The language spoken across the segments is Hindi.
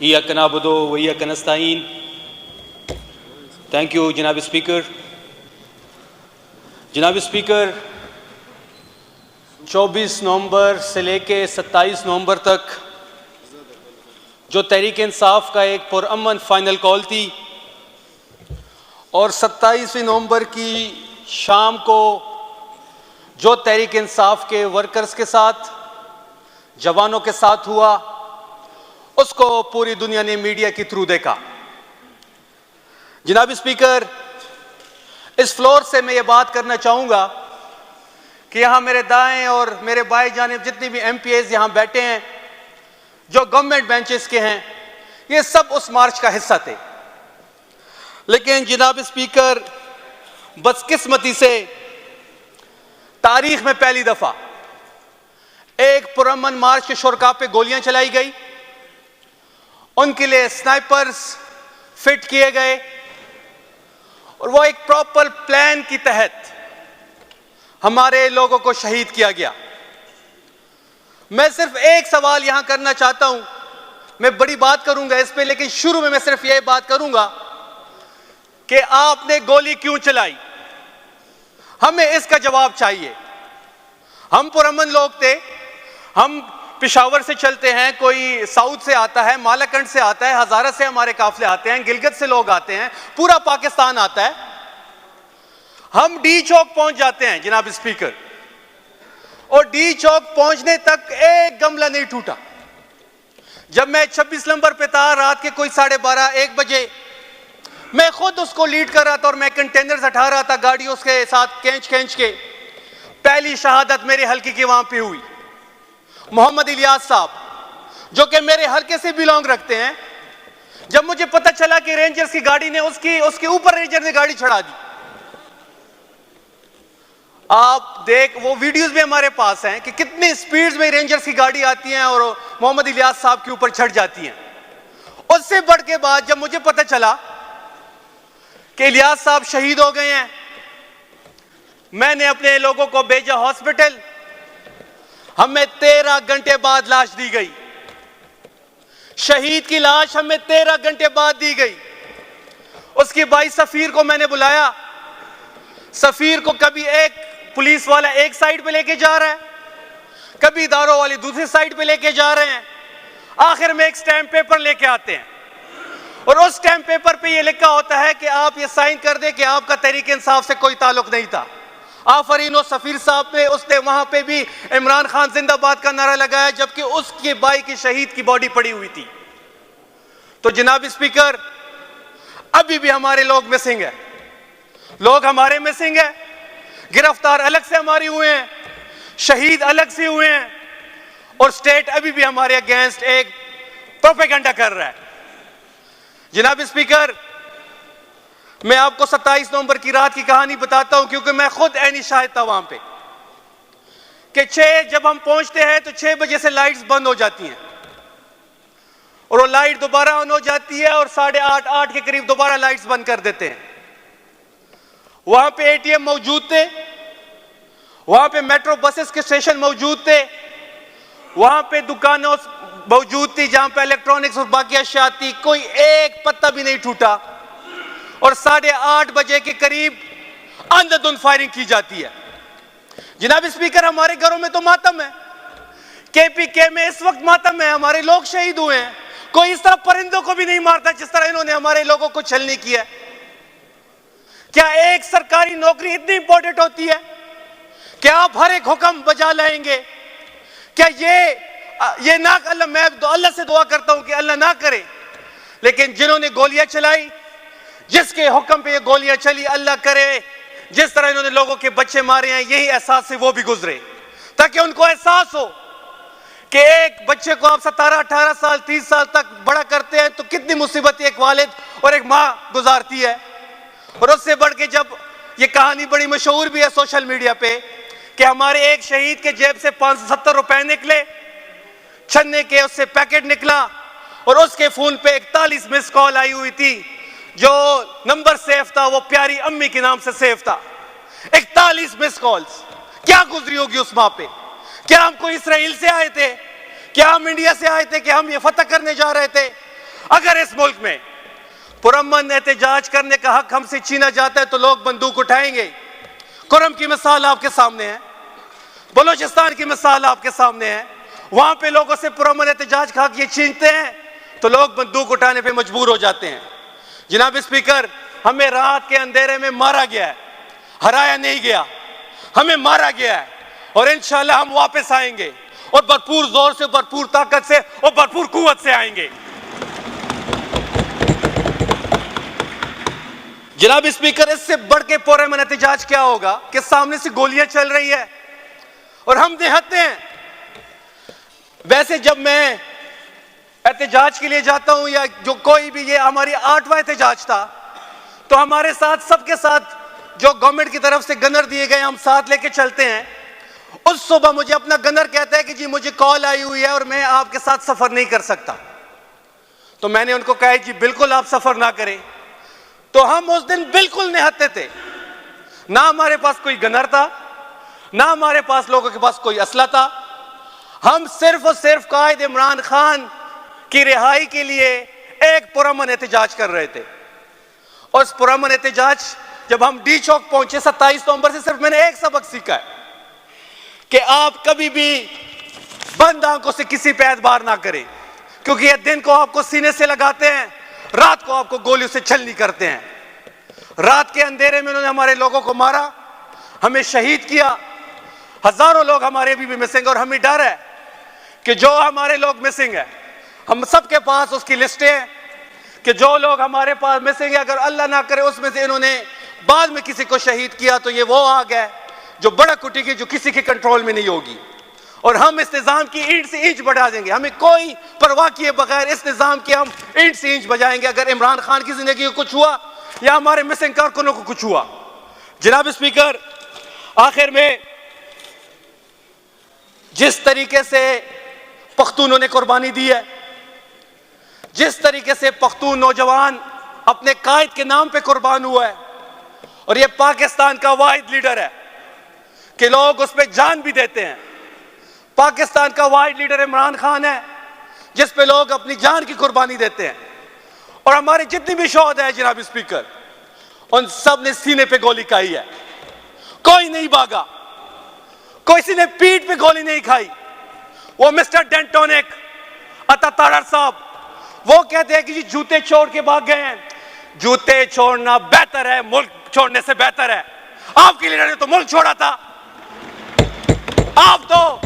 इय्याक नअबुदु व इय्याक नस्तईन। थैंक यू जनाब स्पीकर। जनाब स्पीकर, 24 नवंबर से लेके 27 नवंबर तक जो तहरीक इंसाफ का एक पुरअमन फाइनल कॉल थी और 27 नवंबर की शाम को जो तहरीक इंसाफ के वर्कर्स के साथ, जवानों के साथ हुआ, उसको पूरी दुनिया ने मीडिया के थ्रू देखा। जनाब स्पीकर, इस फ्लोर से मैं ये बात करना चाहूँगा कि यहाँ मेरे दाएं और मेरे बाएं जानिब जितने भी MPs यहाँ बैठे हैं जो गवर्नमेंट बेंचेस के हैं, ये सब उस मार्च का हिस्सा थे। लेकिन जनाब स्पीकर, बदकिस्मती से तारीख में पहली दफा एक पुरअमन मार्च के शुरका पे गोलियां चलाई गई, उनके लिए स्नाइपर्स फिट किए गए और वो एक प्रॉपर प्लान के तहत हमारे लोगों को शहीद किया गया। मैं सिर्फ एक सवाल यहां करना चाहता हूं, मैं बड़ी बात करूंगा इस पे, लेकिन शुरू में मैं सिर्फ यह बात करूंगा कि आपने गोली क्यों चलाई, हमें इसका जवाब चाहिए। हम पुरअमन लोग थे, हम पेशावर से चलते हैं, कोई साउथ से आता है, मालाकंड से आता है, हजारा से हमारे काफिले आते हैं, गिलगित से लोग आते हैं, पूरा पाकिस्तान आता है। हम डी चौक पहुंच जाते हैं जनाब स्पीकर, और डी चौक पहुंचने तक एक गमला नहीं टूटा। जब मैं 26 नंबर पे था, रात के कोई 12:30-1 बजे, मैं खुद उसको लीड कर रहा था और मैं कंटेनर्स हटा रहा था गाड़ियों के साथ खींच के। पहली शहादत मेरे हल्के की वहां पे हुई। मोहम्मद इलियास साहब, जो कि मेरे हल्के से बिलोंग रखते हैं, जब मुझे पता चला कि रेंजर्स की गाड़ी ने उसके ऊपर रेंजर ने गाड़ी चढ़ा दी। आप वो वीडियोस भी हमारे पास हैं कि कितनी स्पीड में रेंजर्स की गाड़ी आती है और मोहम्मद इलियास साहब के ऊपर चढ़ जाती हैं। उससे बढ़ के बाद जब मुझे पता चला कि इलियास साहब शहीद हो गए हैं, मैंने अपने लोगों को भेजा हॉस्पिटल। हमें 13 घंटे बाद लाश दी गई। शहीद की लाश हमें 13 घंटे बाद दी गई। उसके भाई सफीर को मैंने बुलाया। सफीर को कभी एक पुलिस वाला एक साइड पे लेके जा रहा है, कभी दारों वाले दूसरी साइड पे लेके जा रहे हैं। आखिर में एक स्टैम्प पेपर लेके आते हैं और उस स्टैम्प पेपर पे ये लिखा होता है कि आप ये साइन कर दें कि आपका तहरीक इंसाफ से कोई ताल्लुक नहीं था। आफरीनो सफीर साहब ने उसने वहां पे भी इमरान खान जिंदाबाद का नारा लगाया, जबकि उसके भाई की शहीद की बॉडी पड़ी हुई थी। तो जनाब स्पीकर, अभी भी हमारे लोग मिसिंग है, लोग हमारे मिसिंग है। गिरफ्तार अलग से हमारी हुए हैं, शहीद अलग से हुए हैं, और स्टेट अभी भी हमारे अगेंस्ट एक प्रोपेगेंडा कर रहा है। जनाब स्पीकर, मैं आपको 27 नवंबर की रात की कहानी बताता हूं, क्योंकि मैं खुद ऐनी शाहिद था वहां पे कि जब हम पहुंचते हैं तो 6 बजे से लाइट्स बंद हो जाती हैं और वो लाइट दोबारा ऑन हो जाती है और 8:30-8 के करीब दोबारा लाइट्स बंद कर देते हैं। वहां पे ATM मौजूद थे, वहां पे मेट्रो बसेस के स्टेशन मौजूद थे, वहां पे दुकानों मौजूद थी जहां पे इलेक्ट्रॉनिक्स और बाकी अशिया थी। कोई एक पत्ता भी नहीं टूटा और 8:30 बजे के करीब अंधाधुंध फायरिंग की जाती है। जनाब स्पीकर, हमारे घरों में तो मातम है, KPK में इस वक्त मातम है, हमारे लोग शहीद हुए हैं। कोई इस तरह परिंदों को भी नहीं मारता जिस तरह इन्होंने हमारे लोगों को छलनी किया। क्या एक सरकारी नौकरी इतनी इंपॉर्टेंट होती है? क्या आप हर एक हुक्म बजा लाएंगे? क्या ये ना, अल्लाह, मैं अल्लाह से दुआ करता हूं कि अल्लाह ना करे, लेकिन जिन्होंने गोलियां चलाई, जिसके हुक्म पे ये गोलियां चली, अल्लाह करे जिस तरह इन्होंने लोगों के बच्चे मारे हैं, यही एहसास से वो भी गुजरे, ताकि उनको एहसास हो कि एक बच्चे को आप 17-18 साल 30 साल तक बड़ा करते हैं तो कितनी मुसीबत एक वालिद और एक माँ गुजारती है। और उससे बढ़ के जब ये कहानी बड़ी मशहूर भी है सोशल मीडिया पे कि हमारे एक शहीद के जेब से 570 रुपए निकले, छन्ने के उससे पैकेट निकला और उसके फोन पे 41 मिस कॉल आई हुई थी। जो नंबर सेफ था वो प्यारी अम्मी के नाम से सेफ था। 41 मिस कॉल्स, क्या गुजरी होगी उस माँ पे? क्या हम कोई इसराइल से आए थे? क्या हम इंडिया से आए थे कि हम ये फतह करने जा रहे थे? अगर इस मुल्क में पुरअमन एहतजाज करने का हक हमसे छीना जाता है तो लोग बंदूक उठाएंगे। कुरम की मिसाल आपके सामने है, बलोचिस्तान की मिसाल आपके सामने है। वहां पे लोगों से पुरअमन एहतजाज का हक ये छीनते हैं तो लोग बंदूक उठाने पे मजबूर हो जाते हैं। जनाब स्पीकर, हमें रात के अंधेरे में मारा गया है, हराया नहीं गया, हमें मारा गया है और इंशाल्लाह हम वापस आएंगे और भरपूर जोर से, भरपूर ताकत से और भरपूर कुव्वत से आएंगे। जनाब स्पीकर, इससे बढ़ के पुरअमन एहतजाज क्या होगा कि सामने से गोलियां चल रही है और हम निहत्ते हैं। वैसे जब मैं एहतजाज के लिए जाता हूं या जो कोई भी, ये हमारी 8वां एहतजाज था, तो हमारे साथ, सबके साथ जो गवर्नमेंट की तरफ से गनर दिए गए हम साथ लेके चलते हैं। उस सुबह मुझे अपना गनर कहता है कि जी मुझे कॉल आई हुई है और मैं आपके साथ सफर नहीं कर सकता। तो मैंने उनको कहा जी बिल्कुल आप सफर ना करें। तो हम उस दिन बिल्कुल निहत्ते थे, ना हमारे पास कोई गनर था, ना हमारे पास लोगों के पास कोई असला था। हम सिर्फ और सिर्फ कायद इमरान खान की रिहाई के लिए एक पुरअमन एहतजाज कर रहे थे। और उस पुरअमन एहतजाज जब हम डी चौक पहुंचे 27 नवंबर से, सिर्फ मैंने एक सबक सीखा है कि आप कभी भी बंद आंखों से किसी पे एतबार ना करें, क्योंकि ये दिन को आपको सीने से लगाते हैं, रात को आपको गोलियों से छलनी करते हैं। रात के अंधेरे में उन्होंने हमारे लोगों को मारा, हमें शहीद किया। हजारों लोग हमारे अभी भी मिसिंग और हमें डर है कि जो हमारे लोग मिसिंग है, हम सबके पास उसकी लिस्टें हैं कि जो लोग हमारे पास मिसिंग है, अगर अल्लाह ना करे उसमें से इन्होंने बाद में किसी को शहीद किया तो ये वो आग है जो बड़ा कुटेगी, जो किसी के कंट्रोल में नहीं होगी। और हम इस निजाम की ईंट से इंच बढ़ा देंगे, हमें कोई परवाह किए बगैर इस निजाम की हम ईंट से इंच बजाएंगे अगर इमरान खान की जिंदगी को कुछ हुआ या हमारे मिसिंग कारकुनों को कुछ हुआ। जनाब स्पीकर, आखिर में जिस तरीके से पख्तूनों ने कुर्बानी दी है, जिस तरीके से पख्तून नौजवान अपने कायद के नाम पे कुर्बान हुआ है, और ये पाकिस्तान का वाहिद लीडर है कि लोग उस पर जान भी देते हैं। पाकिस्तान का वाहिद लीडर इमरान खान है जिस पे लोग अपनी जान की कुर्बानी देते हैं। और हमारे जितनी भी शोहदा है जनाब स्पीकर, उन सब ने सीने पे गोली खाई है, कोई नहीं भागा, किसी ने पीठ पे गोली नहीं खाई। वो मिस्टर डेंटोनिक, अता तारर साहब, वो कहते हैं कि जी जूते छोड़ के भाग गए हैं। जूते छोड़ना बेहतर है मुल्क छोड़ने से बेहतर है। आपके लीडर ने तो मुल्क छोड़ा था। आप तो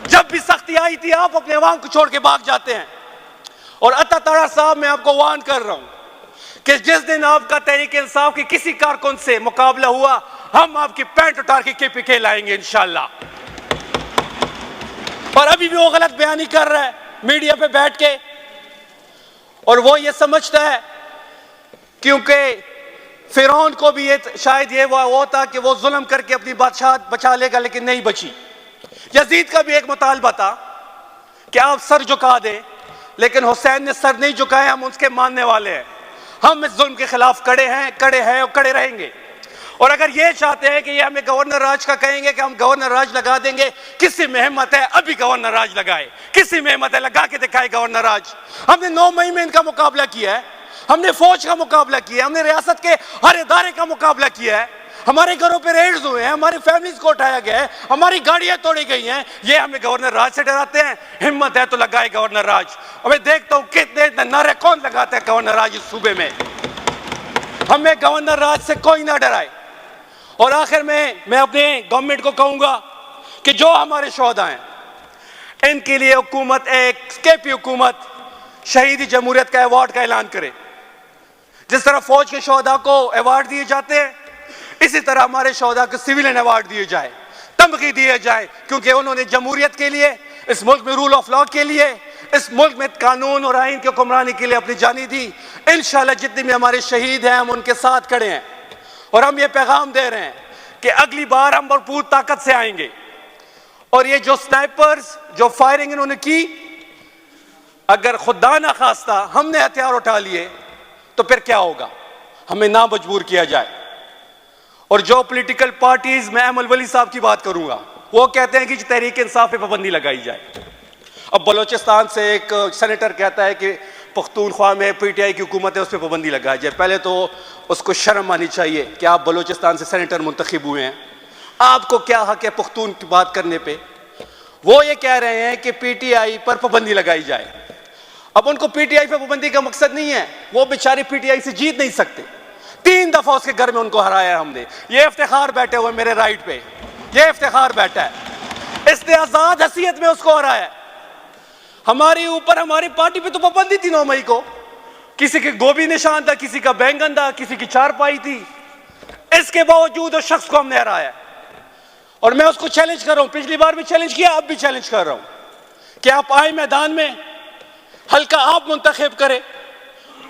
जब भी सख्ती आई थी आप अपने अवाम को छोड़ के भाग जाते हैं। और अता तारर साहब, मैं आपको वार्न कर रहा हूं कि जिस दिन आपका तहरीक इंसाफ की किसी कारकुन से मुकाबला हुआ, हम आपकी पैंट उतार के KPK लाएंगे इंशाल्लाह। और अभी भी वो गलत बयानी कर रहा है मीडिया पे बैठ के, और वो ये समझता है क्योंकि फिरौन को भी ये शायद ये वो था कि वो जुल्म करके अपनी बादशाह बचा लेगा, लेकिन नहीं बची। यजीद का भी एक मुतालबा था कि आप सर झुका दें, लेकिन हुसैन ने सर नहीं झुकाया। हम उसके मानने वाले हैं, हम इस जुल्म के खिलाफ खड़े हैं और खड़े रहेंगे। और अगर ये चाहते हैं कि ये हमें गवर्नर राज का कहेंगे कि हम गवर्नर राज लगा देंगे, किसी में हिम्मत है अभी गवर्नर राज लगाए, किसी में हिम्मत है लगा के दिखाए गवर्नर राज। हमने 9 मई में इनका मुकाबला किया है, हमने फौज का मुकाबला किया, हमने रियासत के हर इदारे का मुकाबला किया है, हमारे घरों पे रेड्स हुए हैं, हमारी फैमिलीज को उठाया गया है, हमारी गाड़ियां तोड़ी गई हैं। ये हमें गवर्नर राज से डराते हैं। हिम्मत है तो लगाए गवर्नर राज। और मैं देखता हूं कितने नारे कौन लगाते हैं गवर्नर राज इस सूबे में। हमें गवर्नर राज से कोई ना डराए। और आखिर में मैं अपने गवर्नमेंट को कहूंगा कि जो हमारे शोहदा हैं, इनके लिए हुकूमत एक KP हुकूमत शहीदी जमहूरियत का अवार्ड का ऐलान करे। जिस तरह फौज के शोहदा को अवार्ड दिए जाते हैं, इसी तरह हमारे शोहदा को सिविलियन अवार्ड दिए जाए, तमगी दिए जाए, क्योंकि उन्होंने जमहूरियत के लिए, इस मुल्क में रूल ऑफ लॉ के लिए, इस मुल्क में कानून और आइन की हुक्मरानी के लिए अपनी जानी दी। इंशाल्लाह जितने भी हमारे शहीद हैं हम उनके साथ खड़े हैं। और हम ये पैगाम दे रहे हैं कि अगली बार हम भरपूर ताकत से आएंगे। और ये जो स्नाइपर्स जो फायरिंग इन्होंने की, अगर खुदा ना खास्ता हमने हथियार उठा लिए तो फिर क्या होगा, हमें ना मजबूर किया जाए। और जो पॉलिटिकल पार्टीज, मैं अहमद वली साहब की बात करूंगा, वो कहते हैं कि तहरीक इंसाफ पे पाबंदी लगाई जाए। अब बलोचिस्तान से एक सेनेटर कहता है कि पख्तूनख्वा में पीटीआई की हुकूमत है, उस पर पाबंदी लगाई जाए। पहले तो उसको शर्म आनी चाहिए कि आप बलूचिस्तान से सेनेटर मुंतखब हुए हैं, आपको क्या हक है पख्तून की बात करने पे। वो ये कह रहे हैं कि पीटीआई पर पाबंदी लगाई जाए। अब उनको पीटीआई पर पाबंदी का मकसद नहीं है, वो बेचारे पीटीआई से जीत नहीं सकते। 3 दफा उसके घर में उनको हराया हमने। ये इफ्तिखार बैठे हुए मेरे राइट पे, ये इफ्तिखार बैठा है, इसने आजाद हैसियत में उसको हराया। हमारे ऊपर, हमारी पार्टी पे तो पाबंदी थी 9 मई को, किसी के गोभी निशान था, किसी का बैंगन था, किसी की चारपाई थी। इसके बावजूद उस शख्स को हमने हराया और मैं उसको चैलेंज कर रहा हूं। पिछली बार भी चैलेंज किया, अब भी चैलेंज कर रहा हूं कि आप आए मैदान में, हल्का आप मुंतखब करें,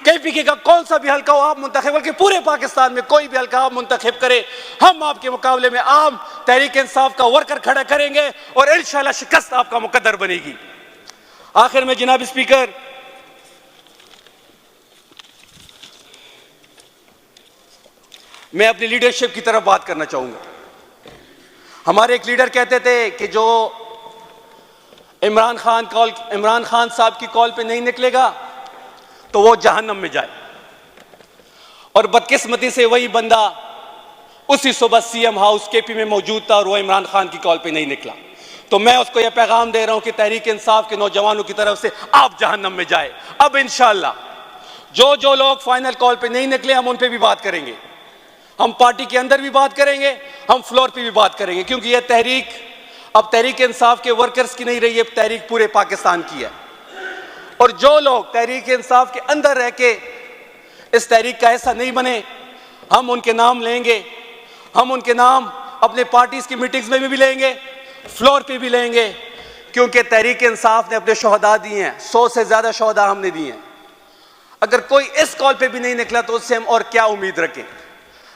केपीके का कौन सा भी हल्का हो आप मुंतखब, बल्कि पूरे पाकिस्तान में कोई भी हल्का आप मुंतखब करें, हम आपके मुकाबले में आम तहरीक इंसाफ का वर्कर खड़ा करेंगे और इंशाल्लाह शिकस्त आपका मुकद्दर बनेगी। आखिर में जनाब स्पीकर, मैं अपनी लीडरशिप की तरफ बात करना चाहूंगा। हमारे एक लीडर कहते थे कि जो इमरान खान साहब की कॉल पे नहीं निकलेगा तो वो जहन्नम में जाए, और बदकिस्मती से वही बंदा उसी सुबह सीएम हाउस केपी में मौजूद था और वो इमरान खान की कॉल पे नहीं निकला। तो मैं उसको यह पैगाम दे रहा हूं कि तहरीक इंसाफ के नौजवानों की तरफ से आप जहन्नम में जाए। अब इंशाल्लाह जो लोग फाइनल कॉल पे नहीं निकले, हम उन पे भी बात करेंगे, हम पार्टी के अंदर भी बात करेंगे, हम फ्लोर पे भी बात करेंगे, क्योंकि यह तहरीक अब तहरीक इंसाफ के वर्कर्स की नहीं रही है, तहरीक पूरे पाकिस्तान की है। और जो लोग तहरीक इंसाफ के अंदर रह के इस तहरीक का ऐसा नहीं बने, हम उनके नाम लेंगे, हम उनके नाम अपने पार्टीज की मीटिंग्स में भी लेंगे, फ्लोर पे भी लेंगे, क्योंकि तहरीक इंसाफ ने अपने शोहदा दिए हैं, 100 से ज्यादा शोहदा हमने दिए हैं। अगर कोई इस कॉल पे भी नहीं निकला तो उससे हम और क्या उम्मीद रखें।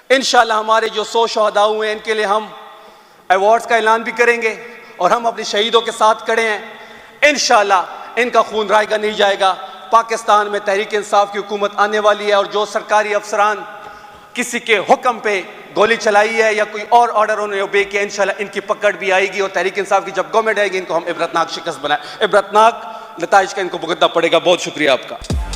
इंशाल्लाह हमारे जो 100 शोहदा हुए हैं, इनके लिए हम अवार्ड्स का ऐलान भी करेंगे और हम अपने शहीदों के साथ खड़े हैं। इंशाल्लाह इनका खून रायगा नहीं जाएगा। पाकिस्तान में तहरीक इंसाफ की हुकूमत आने वाली है, और जो सरकारी अफसरान किसी के हुक्म पे गोली चलाई है या कोई और ऑर्डर उन्होंने ओबे किया, इंशाल्लाह इनकी पकड़ भी आएगी और तहरीक इंसाफ की जब गवर्नमेंट आएगी, इनको हम इबरतनाक शिकस्त बनाए, इबरतनाक नताइज का इनको भुगतना पड़ेगा। बहुत शुक्रिया आपका।